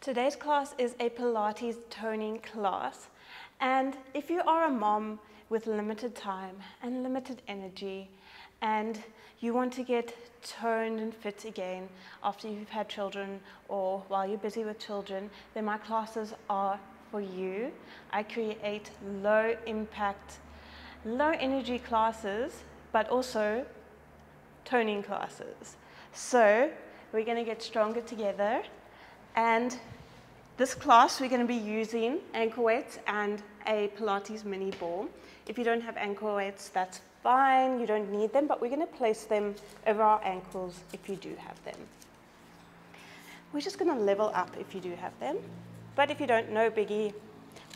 Today's class is a Pilates toning class, and if you are a mom with limited time and limited energy and you want to get toned and fit again after you've had children or while you're busy with children, then my classes are for you. I create low impact, low energy classes, but also toning classes. So we're going to get stronger together, and this class we're going to be using ankle weights and a Pilates mini ball. If you don't have ankle weights, that's fine, you don't need them, but we're going to place them over our ankles if you do have them. We're just going to level up if you do have them, but if you don't, no biggie.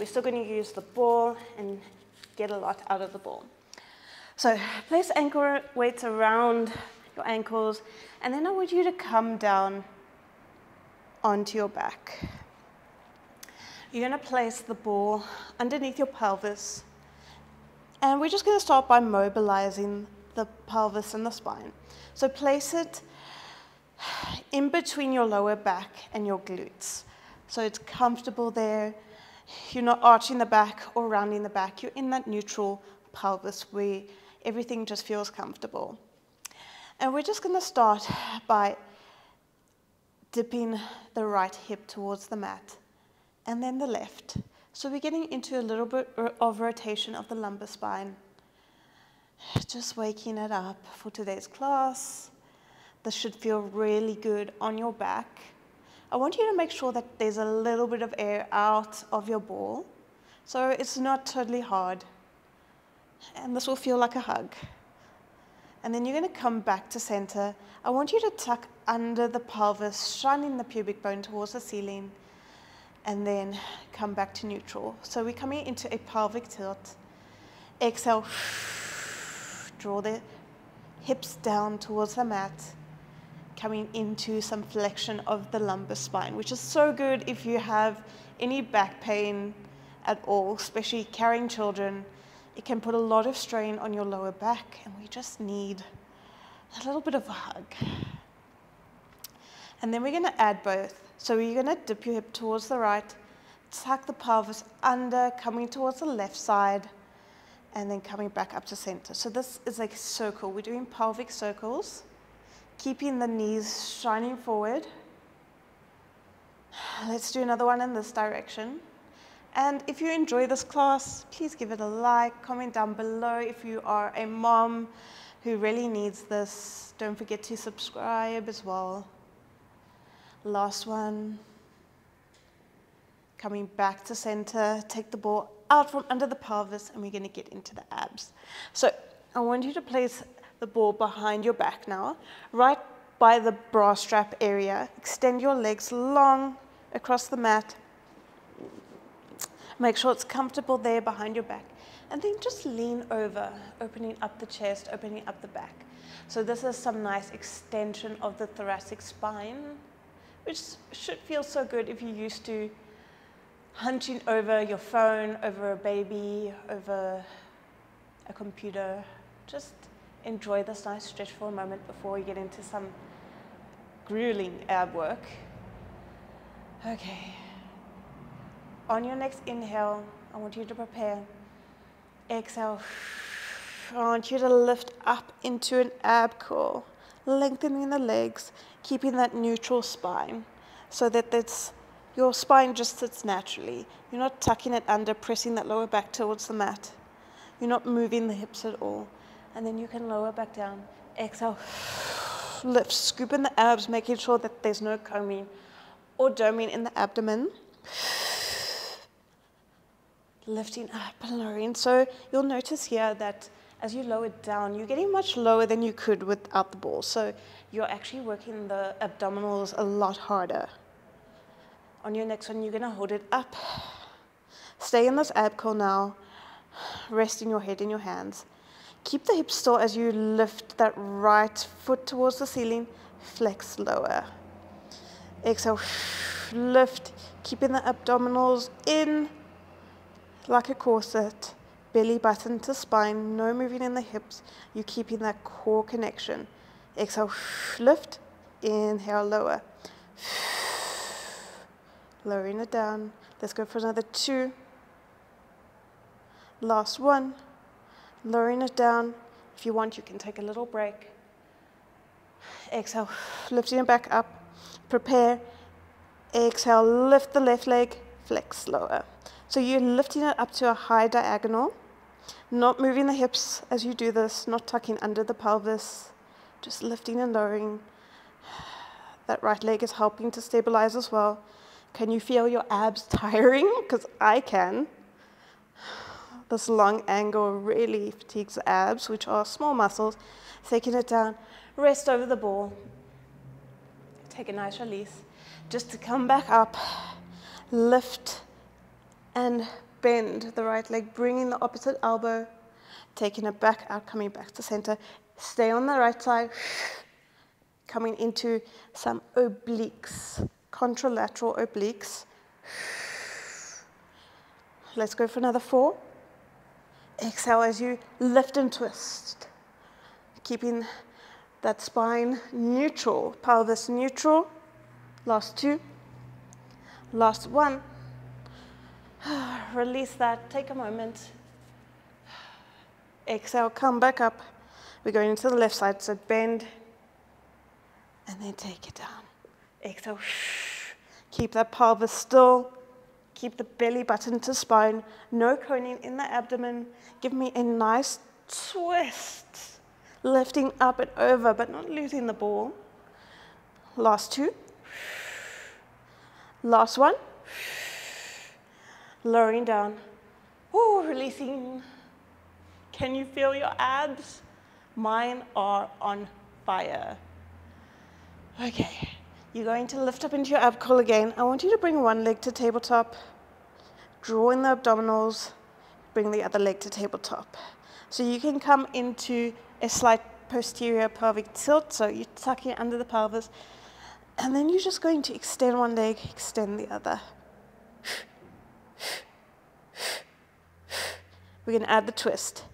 We're still going to use the ball and get a lot out of the ball. So place ankle weights around your ankles, and then I want you to come down onto your back. You're going to place the ball underneath your pelvis, and we're just going to start by mobilizing the pelvis and the spine. So place it in between your lower back and your glutes. So it's comfortable there. You're not arching the back or rounding the back. You're in that neutral pelvis where everything just feels comfortable. And we're just going to start by dipping the right hip towards the mat and then the left. So we're getting into a little bit of rotation of the lumbar spine. Just waking it up for today's class. This should feel really good on your back. I want you to make sure that there's a little bit of air out of your ball, so it's not totally hard. And this will feel like a hug. And then you're going to come back to center. I want you to tuck under the pelvis, shining the pubic bone towards the ceiling, and then come back to neutral. So we're coming into a pelvic tilt. Exhale, draw the hips down towards the mat, coming into some flexion of the lumbar spine, which is so good if you have any back pain at all, especially carrying children. It can put a lot of strain on your lower back, and we just need a little bit of a hug. And then we're going to add both. So you're going to dip your hip towards the right, tuck the pelvis under, coming towards the left side, and then coming back up to center. So this is like a circle. We're doing pelvic circles, keeping the knees shining forward. Let's do another one in this direction. And if you enjoy this class, please give it a like, comment down below. If you are a mom who really needs this, don't forget to subscribe as well. Last one. Coming back to center, take the ball out from under the pelvis, and we're going to get into the abs. So I want you to place the ball behind your back now, right by the bra strap area. Extend your legs long across the mat. Make sure it's comfortable there behind your back. And then just lean over, opening up the chest, opening up the back. So this is some nice extension of the thoracic spine, which should feel so good if you're used to hunching over your phone, over a baby, over a computer. Just enjoy this nice stretch for a moment before we get into some grueling ab work. Okay. On your next inhale, I want you to prepare. Exhale. I want you to lift up into an ab curl, lengthening the legs, keeping that neutral spine so that your spine just sits naturally. You're not tucking it under, pressing that lower back towards the mat. You're not moving the hips at all. And then you can lower back down. Exhale. Lift, scoop in the abs, making sure that there's no combing or doming in the abdomen. Lifting up and lowering. So you'll notice here that as you lower it down, you're getting much lower than you could without the ball. So you're actually working the abdominals a lot harder. On your next one, you're going to hold it up. Stay in this ab curl now, resting your head in your hands. Keep the hips still as you lift that right foot towards the ceiling. Flex lower. Exhale, lift, keeping the abdominals in like a corset. Belly button to spine, no moving in the hips. You're keeping that core connection. Exhale, lift, inhale, lower. lowering it down. Let's go for another 2. Last 1, lowering it down. If you want, you can take a little break. Exhale, lifting it back up. Prepare. Exhale, lift the left leg, flex lower. So you're lifting it up to a high diagonal, not moving the hips as you do this, not tucking under the pelvis, just lifting and lowering. That right leg is helping to stabilize as well. Can you feel your abs tiring? Because I can. This long angle really fatigues the abs, which are small muscles. Taking it down, rest over the ball. Take a nice release. Just to come back up, lift and bend the right leg, bringing the opposite elbow, taking it back out, coming back to center. Stay on the right side, coming into some obliques, contralateral obliques. Let's go for another 4. Exhale as you lift and twist, keeping that spine neutral, pelvis neutral. Last 2. Last 1. Release that. Take a moment. Exhale, come back up. We're going into the left side, so bend and then take it down. Exhale. Keep that pelvis still. Keep the belly button to spine. No coning in the abdomen. Give me a nice twist. Lifting up and over, but not losing the ball. Last 2. Last 1. Lowering down. Ooh, releasing. Can you feel your abs? Mine are on fire. Okay, you're going to lift up into your ab curl again. I want you to bring one leg to tabletop. Draw in the abdominals. Bring the other leg to tabletop. So you can come into a slight posterior pelvic tilt, so you're tucking under the pelvis. And then you're just going to extend one leg, extend the other. We're going to add the twist.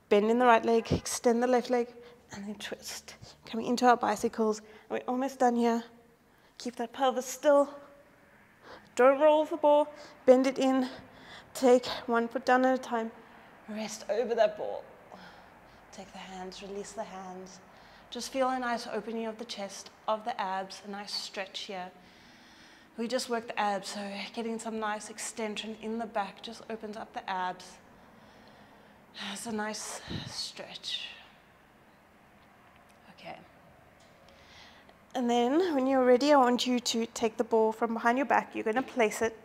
Bend in the right leg, extend the left leg, and then twist. Coming into our bicycles. We're almost done here. Keep that pelvis still. Don't roll the ball. Bend it in. Take one foot down at a time. Rest over that ball. Take the hands, release the hands. Just feel a nice opening of the chest, of the abs, a nice stretch here. We just work the abs, so getting some nice extension in the back just opens up the abs. It's a nice stretch. Okay. And then when you're ready, I want you to take the ball from behind your back. You're going to place it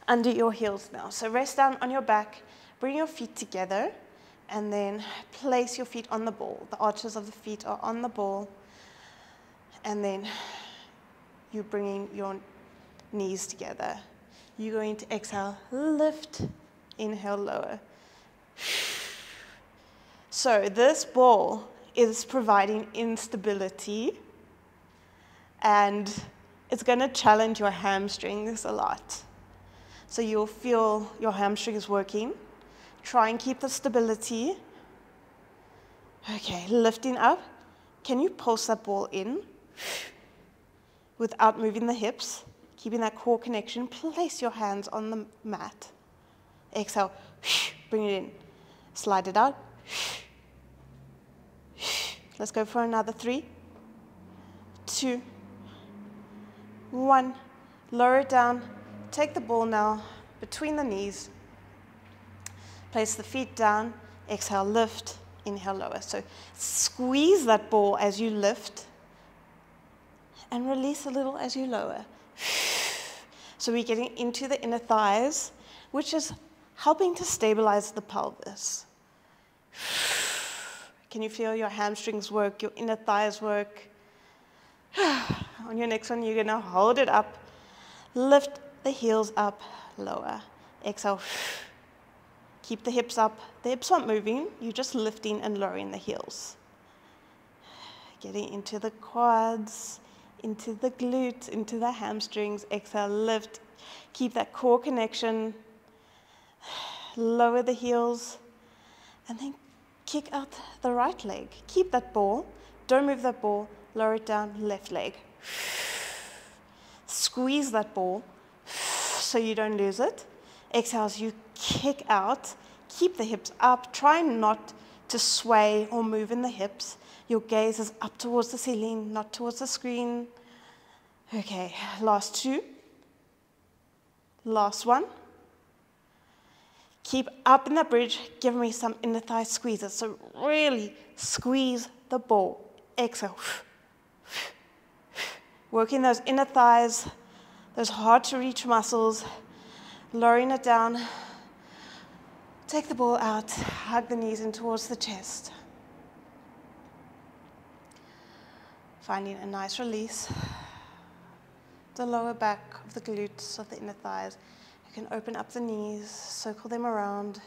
under your heels now. So rest down on your back, bring your feet together, and then place your feet on the ball. The arches of the feet are on the ball. And then you're bringing your knees together. You're going to exhale, lift, inhale, lower. So this ball is providing instability, and it's going to challenge your hamstrings a lot. So you'll feel your hamstrings working. Try and keep the stability. Okay, lifting up. Can you pulse that ball in without moving the hips? Keeping that core connection. Place your hands on the mat. Exhale, bring it in. Slide it out. Let's go for another 3, 2, 1. Lower it down. Take the ball now between the knees. Place the feet down. Exhale, lift. Inhale, lower. So squeeze that ball as you lift and release a little as you lower. So we're getting into the inner thighs, which is helping to stabilize the pelvis. Can you feel your hamstrings work, your inner thighs work? On your next one, you're going to hold it up. Lift the heels up, lower. Exhale. Keep the hips up. The hips aren't moving. You're just lifting and lowering the heels. Getting into the quads, into the glutes, into the hamstrings. Exhale, lift. Keep that core connection. Lower the heels. And then kick out the right leg. Keep that ball. Don't move that ball. Lower it down, left leg. Squeeze that ball. so you don't lose it. Exhale as you kick out. Keep the hips up. Try not to sway or move in the hips. Your gaze is up towards the ceiling, not towards the screen. Okay, last two. Last one. Keep up in the bridge. Give me some inner thigh squeezes. So really squeeze the ball. Exhale. Working those inner thighs, those hard to reach muscles. Lowering it down. Take the ball out. Hug the knees in towards the chest. Finding a nice release. The lower back of the glutes of the inner thighs. You can open up the knees, circle them around,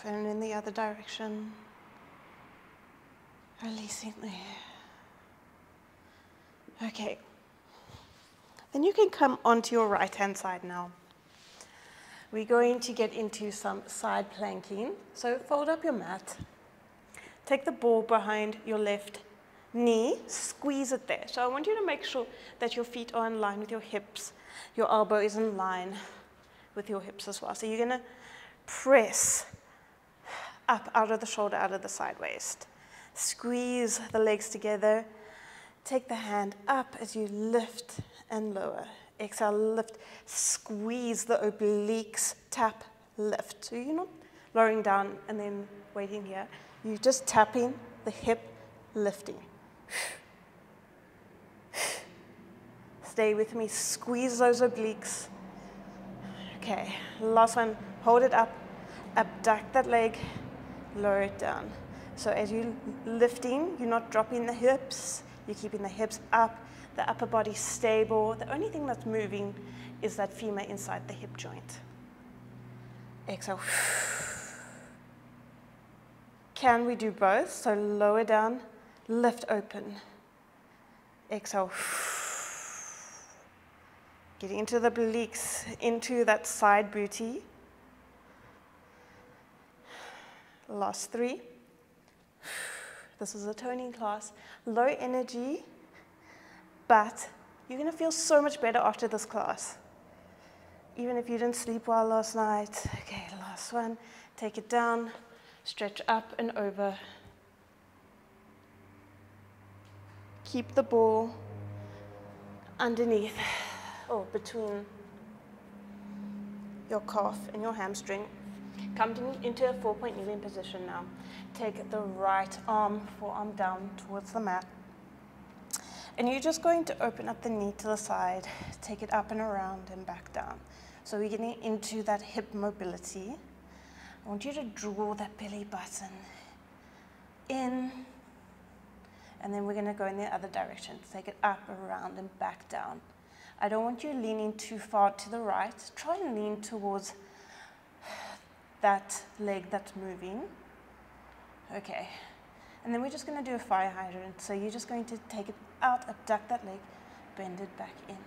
and in the other direction, releasing there. Okay, then you can come onto your right-hand side now. We're going to get into some side planking. So fold up your mat, take the ball behind your left knee, squeeze it there. So I want you to make sure that your feet are in line with your hips. Your elbow is in line with your hips as well. So you're going to press up out of the shoulder, out of the side waist. Squeeze the legs together. Take the hand up as you lift and lower. Exhale, lift. Squeeze the obliques, tap, lift. So you're not lowering down and then waiting here. You're just tapping the hip, lifting. Stay with me, squeeze those obliques. Okay, last one, hold it up, abduct that leg, lower it down. So as you're lifting, you're not dropping the hips, you're keeping the hips up, the upper body stable. The only thing that's moving is that femur inside the hip joint. Exhale. Can we do both? So lower down, lift open. Exhale. Getting into the obliques, into that side booty. Last three. This is a toning class. Low energy, but you're going to feel so much better after this class. Even if you didn't sleep well last night. Okay, last one. Take it down, stretch up and over. Keep the ball underneath or between your calf and your hamstring. Come into a 4-point kneeling position now. Take the right arm, forearm down towards the mat. And you're just going to open up the knee to the side, take it up and around and back down. So we're getting into that hip mobility. I want you to draw that belly button in, and then we're going to go in the other direction. Take it up, around, and back down. I don't want you leaning too far to the right. Try and lean towards that leg that's moving. Okay. And then we're just going to do a fire hydrant. So you're just going to take it out, abduct that leg, bend it back in.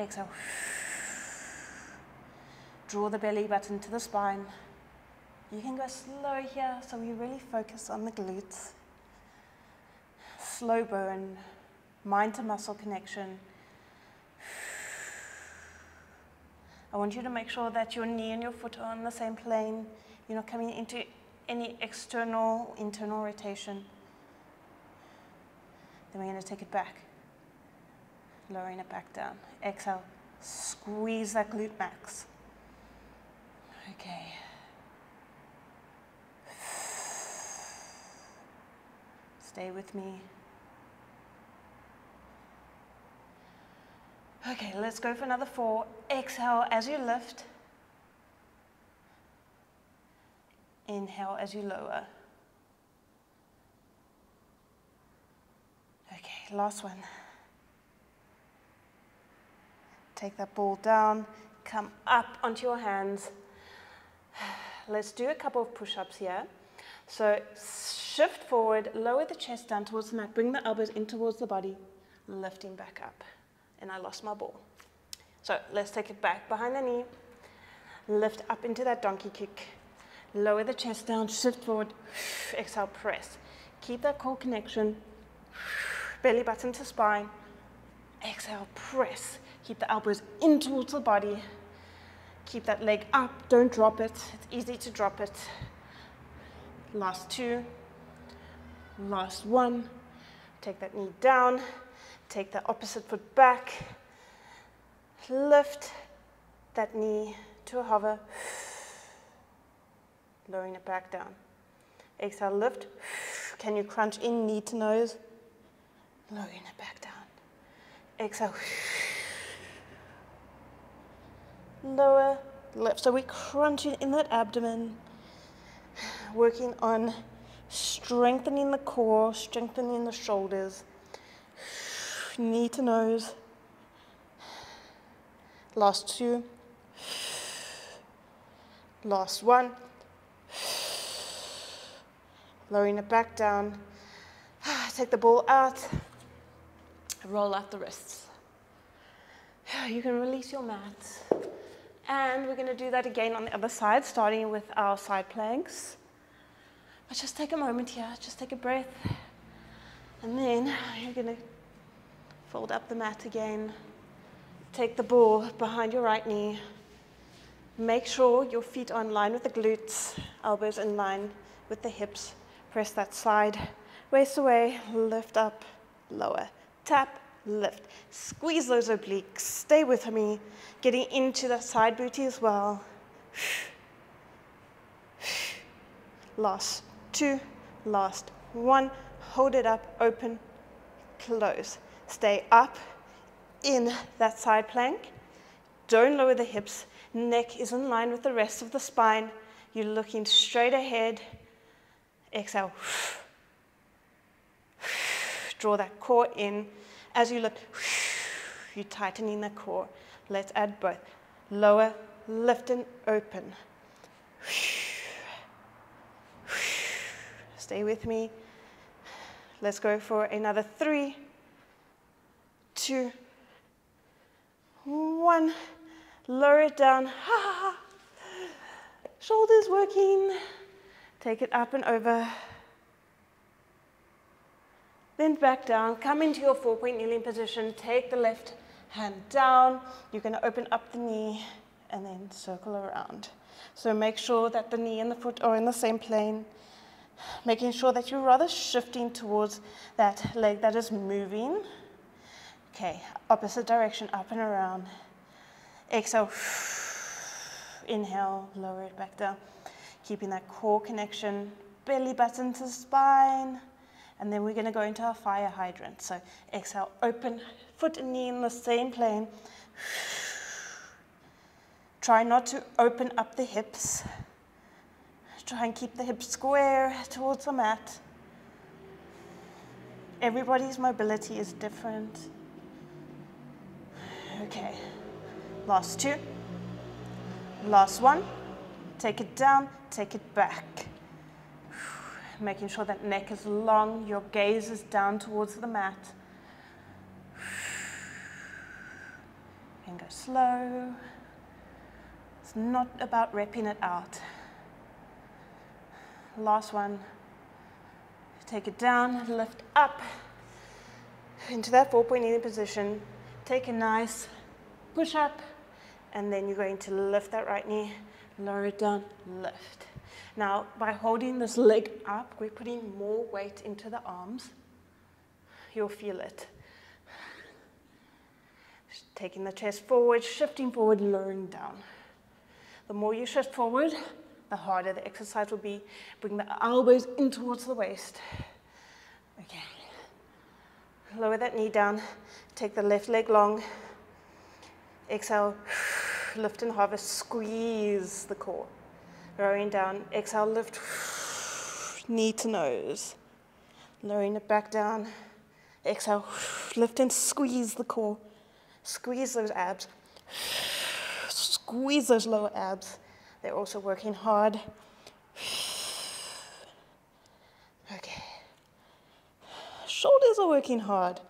Exhale. Draw the belly button to the spine. You can go slow here, so we really focus on the glutes. Slow burn, mind to muscle connection. I want you to make sure that your knee and your foot are on the same plane. You're not coming into any external, internal rotation. Then we're going to take it back, lowering it back down. Exhale, squeeze that glute max. Okay. Stay with me. Okay, let's go for another 4. Exhale as you lift. Inhale as you lower. Okay, last one. Take that ball down, come up onto your hands. Let's do a couple of push-ups here. So shift forward, lower the chest down towards the mat, bring the elbows in towards the body, lifting back up. And I lost my ball. So let's take it back behind the knee, lift up into that donkey kick, lower the chest down, shift forward, exhale, press. Keep that core connection, belly button to spine, exhale, press. Keep the elbows in towards the body. Keep that leg up, don't drop it. It's easy to drop it. Last 2. Last 1. Take that knee down. Take the opposite foot back. Lift that knee to a hover. Lowering it back down. Exhale, lift. Can you crunch in, knee to nose? Lowering it back down. Exhale. Lower, lift. So we're crunching in that abdomen. Working on strengthening the core, strengthening the shoulders. Knee to nose. Last 2. Last 1. Lowering it back down. Take the ball out. Roll out the wrists. You can release your mat. And we're going to do that again on the other side, starting with our side planks. But just take a moment here, just take a breath. And then you're going to fold up the mat again. Take the ball behind your right knee. Make sure your feet are in line with the glutes, elbows in line with the hips. Press that side, waist away, lift up, lower, tap, lift. Squeeze those obliques. Stay with me, getting into that side booty as well. Last 2, last 1. Hold it up, open, close. Stay up in that side plank. Don't lower the hips. Neck is in line with the rest of the spine. You're looking straight ahead. Exhale. Draw that core in. As you lift, you're tightening the core. Let's add both. Lower, lift and open. Stay with me. Let's go for another 3, 2, 1. Lower it down. Shoulders working. Take it up and over. Then back down. Come into your 4-point kneeling position. Take the left hand down. You're going to open up the knee and then circle around. So make sure that the knee and the foot are in the same plane. Making sure that you're rather shifting towards that leg that is moving. Okay, opposite direction, up and around. Exhale. Inhale, lower it back down. Keeping that core connection, belly button to spine. And then we're going to go into our fire hydrant. So exhale, open, foot and knee in the same plane. Try not to open up the hips. Try and keep the hips square towards the mat. Everybody's mobility is different. Okay, last 2. Last 1. Take it down, take it back. Making sure that neck is long, your gaze is down towards the mat. And go slow. It's not about repping it out. Last 1. Take it down, lift up into that 4-point kneeling position. Take a nice push up, and then you're going to lift that right knee, lower it down, lift. Now, by holding this leg up, we're putting more weight into the arms. You'll feel it. Taking the chest forward, shifting forward, lowering down. The more you shift forward, the harder the exercise will be. Bring the elbows in towards the waist. Okay. Lower that knee down. Take the left leg long. Exhale, lift and hover, squeeze the core. Lowering down, exhale, lift, knee to nose. Lowering it back down. Exhale, lift and squeeze the core. Squeeze those abs. Squeeze those lower abs. They're also working hard. Okay. Shoulders are working hard.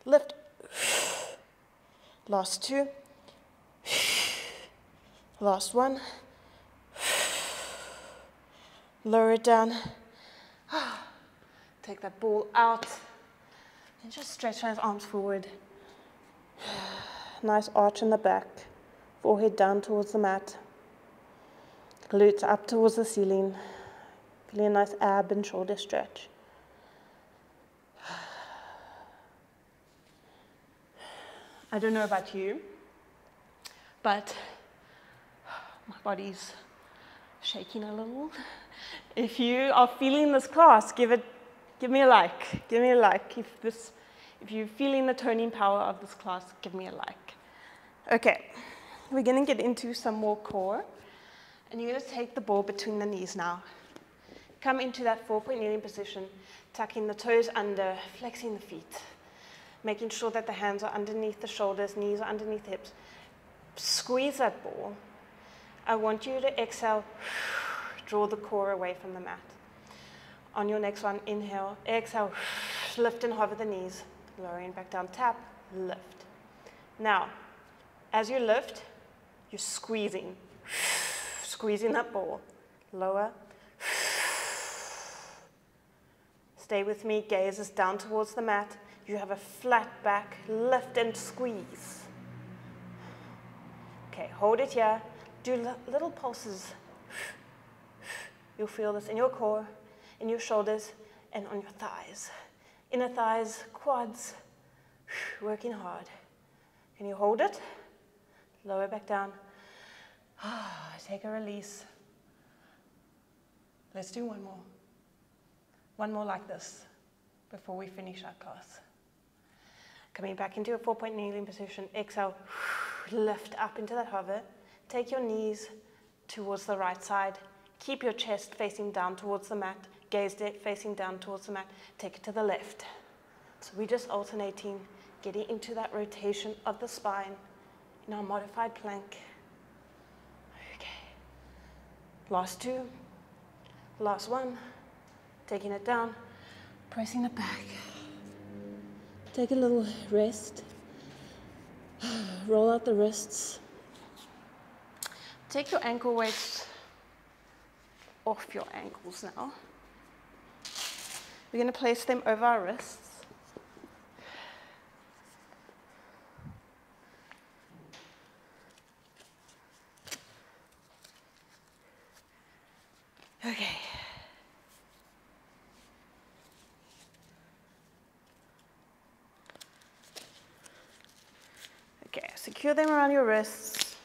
Lift. Last 2. Last 1. Lower it down. Take that ball out. And just stretch those arms forward. nice arch in the back, forehead down towards the mat, glutes up towards the ceiling, feeling a nice ab and shoulder stretch. I don't know about you, but my body's shaking a little. If you are feeling this class, give me a like. Give me a like. If you're feeling the toning power of this class, give me a like. Okay, we're going to get into some more core. And you're going to take the ball between the knees now. Come into that 4-point kneeling position, tucking the toes under, flexing the feet, making sure that the hands are underneath the shoulders, knees are underneath the hips. Squeeze that ball. I want you to exhale, draw the core away from the mat. On your next one, inhale, exhale, lift and hover the knees, lowering back down, tap, lift. Now, as you lift, you're squeezing that ball. Lower. Stay with me, gaze is down towards the mat. You have a flat back, lift and squeeze. Okay, hold it here. Do little pulses. You'll feel this in your core, in your shoulders, and on your thighs. Inner thighs, quads, working hard. Can you hold it? Lower back down. Take a release. Let's do one more. One more like this before we finish our class. Coming back into a 4-point kneeling position. Exhale, lift up into that hover. Take your knees towards the right side. Keep your chest facing down towards the mat. Gaze facing down towards the mat. Take it to the left. So we're just alternating, getting into that rotation of the spine in our modified plank. Okay. Last two. Last one. Taking it down. Pressing it back. Take a little rest. Roll out the wrists. Take your ankle weights off your ankles now. We're going to place them over our wrists. Okay. Okay, secure them around your wrists.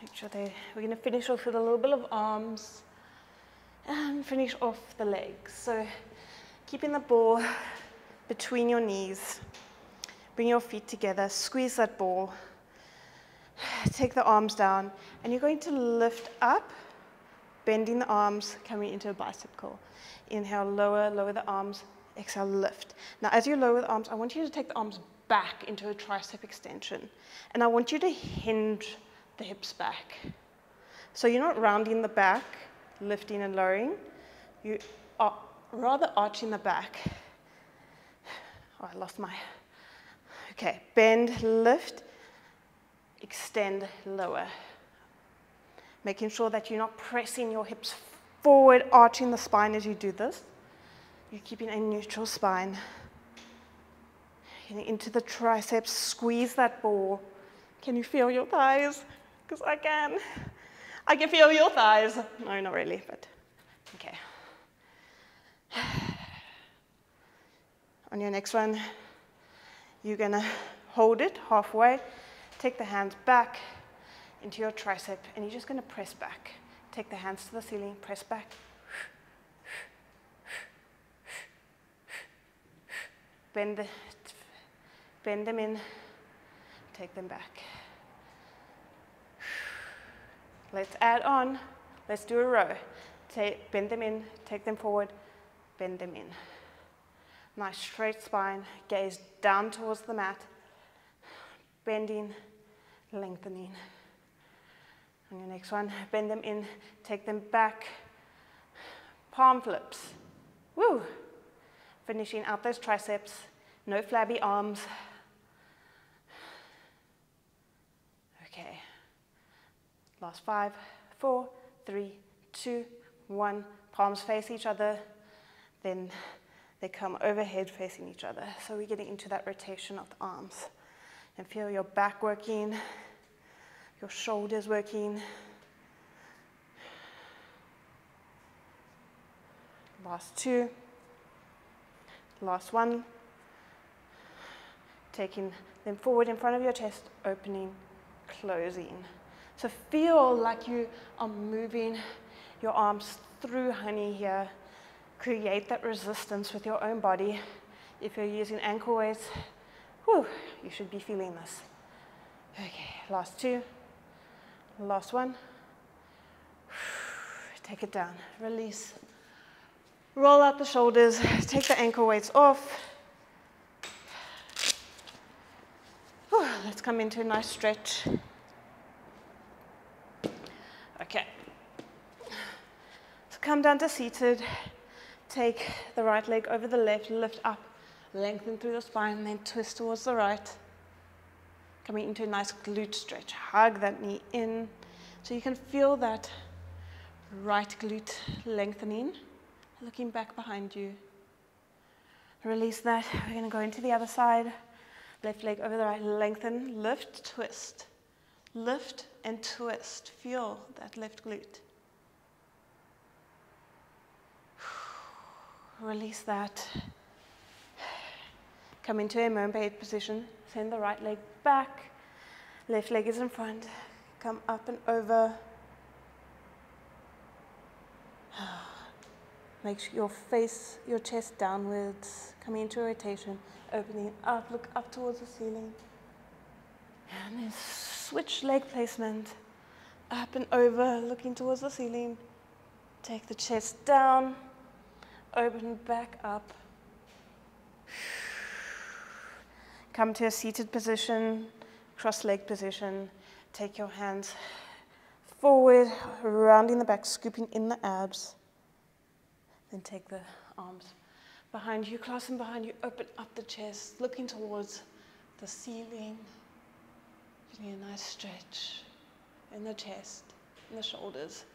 Make sure we're going to finish off with a little bit of arms and finish off the legs. So keeping the ball between your knees. Bring your feet together, squeeze that ball. Take the arms down, and you're going to lift up, bending the arms, coming into a bicep curl. Inhale, lower the arms. Exhale, lift. Now, as you lower the arms, I want you to take the arms back into a tricep extension. And I want you to hinge the hips back. So you're not rounding the back, lifting and lowering. You are rather arching the back. Oh, I lost my... Okay, bend, lift, extend, lower. Making sure that you're not pressing your hips forward, arching the spine as you do this. You're keeping a neutral spine. Into the triceps, squeeze that ball. Can you feel your thighs? Because I can. I can feel your thighs. No, not really, but okay. On your next one, you're gonna hold it halfway, take the hands back into your tricep, and you're just gonna press back. Take the hands to the ceiling, press back. Bend them in, take them back. Let's add on. Let's do a row. Bend them in, take them forward, bend them in. Nice straight spine, gaze down towards the mat, bending, lengthening. On your next one, bend them in, take them back, palm flips. Woo! Finishing out those triceps, no flabby arms. Okay. Last 5, 4, 3, 2, 1. Palms face each other. Then they come overhead facing each other. So we're getting into that rotation of the arms. And feel your back working, your shoulders working. Last two. Last one. Taking them forward in front of your chest, opening, closing. So feel like you are moving your arms through honey here. Create that resistance with your own body. If you're using ankle weights, whew, you should be feeling this. Okay, last two. Last one. Take it down. Release. Roll out the shoulders. Take the ankle weights off. Whew, let's come into a nice stretch. Okay. So come down to seated. Take the right leg over the left, lift up, lengthen through the spine, then twist towards the right. Coming into a nice glute stretch. Hug that knee in so you can feel that right glute lengthening. Looking back behind you. Release that. We're going to go into the other side. Left leg over the right, lengthen, lift, twist. Lift and twist. Feel that left glute. Release that. Come into a mermaid position. Send the right leg back. Left leg is in front. Come up and over. Make sure your face, your chest downwards. Coming into a rotation. Opening up, look up towards the ceiling. And then switch leg placement. Up and over, looking towards the ceiling. Take the chest down. Open back up. Come to a seated position, cross-leg position. Take your hands forward, rounding the back, scooping in the abs. Then take the arms behind you, clasp them behind you, open up the chest, looking towards the ceiling. Getting a nice stretch in the chest, in the shoulders.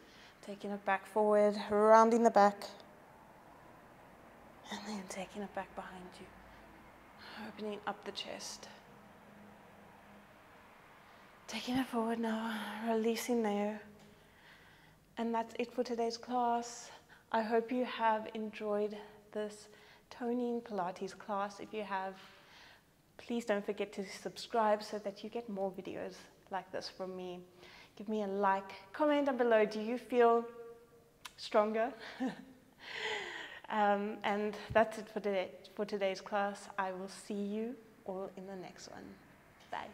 Taking it back forward, rounding the back. And then taking it back behind you. Opening up the chest. Taking it forward now, releasing there. And that's it for today's class. I hope you have enjoyed this toning Pilates class. If you have, please don't forget to subscribe so that you get more videos like this from me. Give me a like, comment down below, do you feel stronger? And that's it for today's class. I will see you all in the next one. Bye.